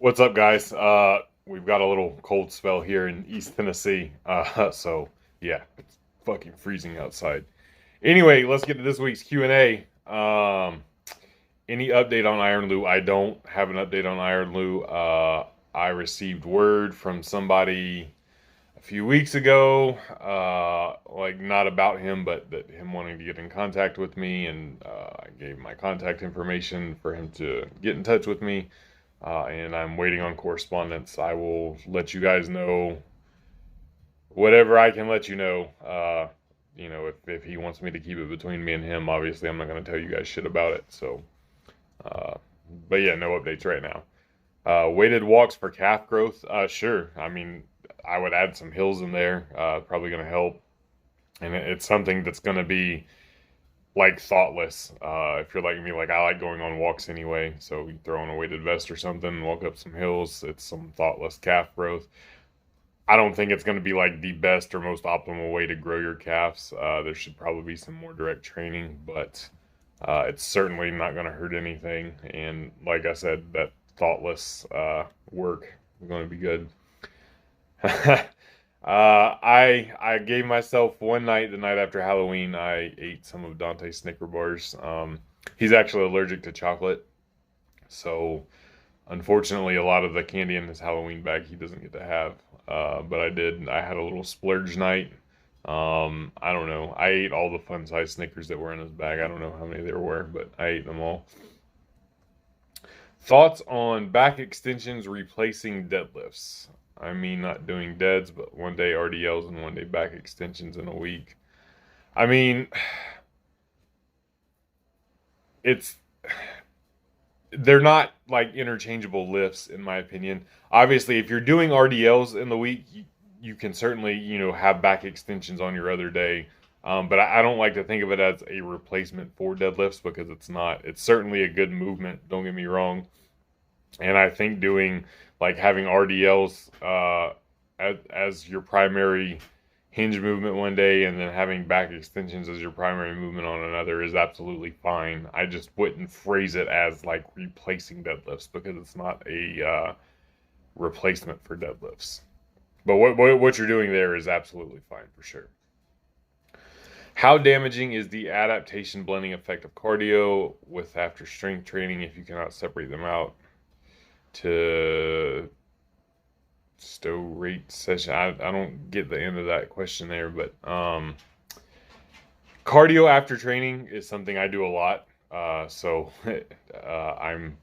What's up, guys? We've got a little cold spell here in East Tennessee. So yeah, it's fucking freezing outside. Anyway, let's get to this week's Q&A. Any update on IronLoo? I don't have an update on IronLoo. I received word from somebody a few weeks ago, like not about him, but that him wanting to get in contact with me, and I gave my contact information for him to get in touch with me. And I'm waiting on correspondence. I will let you guys know whatever I can let you know. If he wants me to keep it between me and him, obviously I'm not going to tell you guys shit about it. So, uh, but yeah, no updates right now. Weighted walks for calf growth. Sure. I mean, I would add some hills in there. Probably going to help. And it's something that's going to be like thoughtless. If you're like me, like I like going on walks anyway, so you throw on a weighted vest or something, walk up some hills. It's some thoughtless calf growth. I don't think it's going to be like the best or most optimal way to grow your calves. There should probably be some more direct training, but it's certainly not going to hurt anything. And like I said, that thoughtless work is going to be good. I gave myself one night, the night after Halloween. I ate some of Dante's Snicker bars. He's actually allergic to chocolate, so unfortunately, a lot of the candy in his Halloween bag he doesn't get to have. But I did. I had a little splurge night. I don't know. I ate all the fun size Snickers that were in his bag. I don't know how many there were, but I ate them all. Thoughts on back extensions replacing deadlifts? I mean, not doing deads, but one day RDLs and one day back extensions in a week. I mean, it's they're not like interchangeable lifts in my opinion. Obviously, if you're doing RDLs in the week, you can certainly have back extensions on your other day. But I don't like to think of it as a replacement for deadlifts because it's not. It's certainly a good movement. Don't get me wrong. And I think doing like having RDLs as your primary hinge movement one day and then having back extensions as your primary movement on another is absolutely fine. I just wouldn't phrase it as like replacing deadlifts because it's not a replacement for deadlifts. But what you're doing there is absolutely fine for sure. How damaging is the adaptation blending effect of cardio with after strength training if you cannot separate them out to stow rate session? I don't get the end of that question there, but cardio after training is something I do a lot. So I'm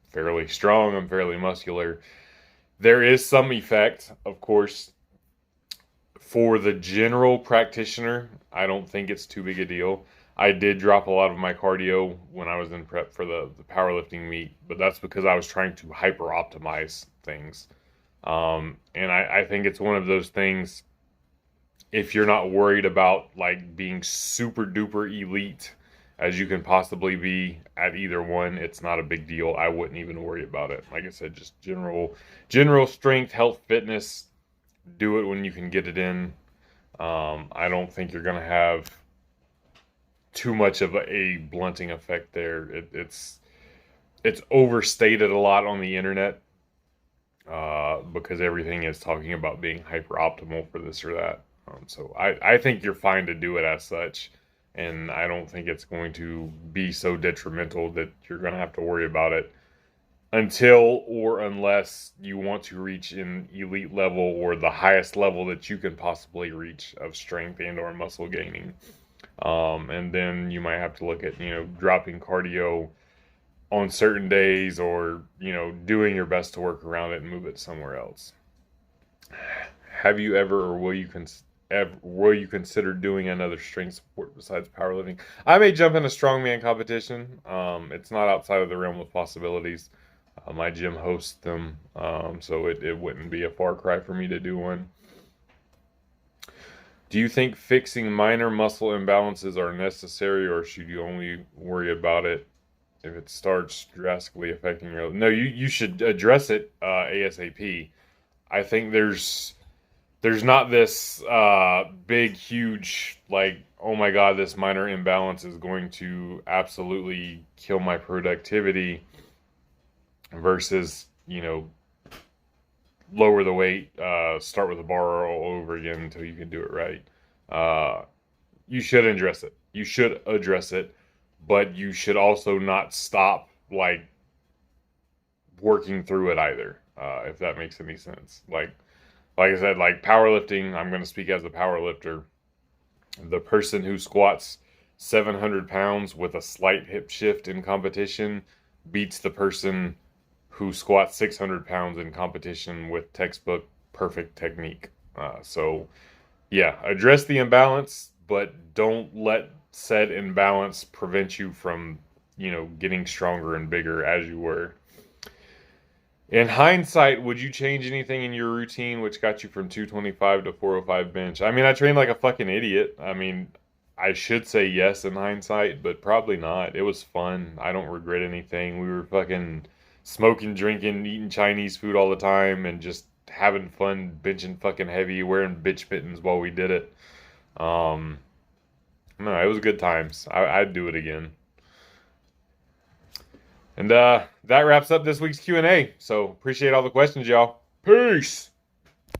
fairly strong. I'm fairly muscular. There is some effect, of course. For the general practitioner, I don't think it's too big a deal. I did drop a lot of my cardio when I was in prep for the powerlifting meet, but that's because I was trying to hyper optimize things. And I think it's one of those things, if you're not worried about like being super duper elite as you can possibly be at either one, it's not a big deal. I wouldn't even worry about it. Like I said, just general strength, health, fitness. Do it when you can get it in. I don't think you're going to have too much of a blunting effect there. It's overstated a lot on the internet because everything is talking about being hyper optimal for this or that. So I think you're fine to do it as such, and I don't think it's going to be so detrimental that you're going to have to worry about it until or unless you want to reach an elite level or the highest level that you can possibly reach of strength and or muscle gaining. And then you might have to look at, dropping cardio on certain days or, doing your best to work around it and move it somewhere else. Have you ever or will you consider doing another strength sport besides powerlifting? I may jump in a strongman competition. It's not outside of the realm of possibilities. My gym hosts them, so it wouldn't be a far cry for me to do one. Do you think fixing minor muscle imbalances are necessary, or should you only worry about it if it starts drastically affecting your... No, you should address it ASAP. I think there's not this big, huge, like, oh my God, this minor imbalance is going to absolutely kill my productivity versus, lower the weight, start with the bar all over again until you can do it right. You should address it. You should address it, but you should also not stop like working through it either. If that makes any sense. Like I said, like powerlifting, I'm going to speak as a powerlifter. The person who squats 700 pounds with a slight hip shift in competition beats the person who squats 600 pounds in competition with textbook perfect technique. So, yeah, address the imbalance, but don't let said imbalance prevent you from, getting stronger and bigger as you were. In hindsight, would you change anything in your routine which got you from 225 to 405 bench? I mean, I trained like a fucking idiot. I mean, I should say yes in hindsight, but probably not. It was fun. I don't regret anything. We were fucking smoking, drinking, eating Chinese food all the time and just having fun benching fucking heavy, wearing bitch mittens while we did it. Um, no, it was good times. I'd do it again. And that wraps up this week's Q&A. So appreciate all the questions, y'all. Peace.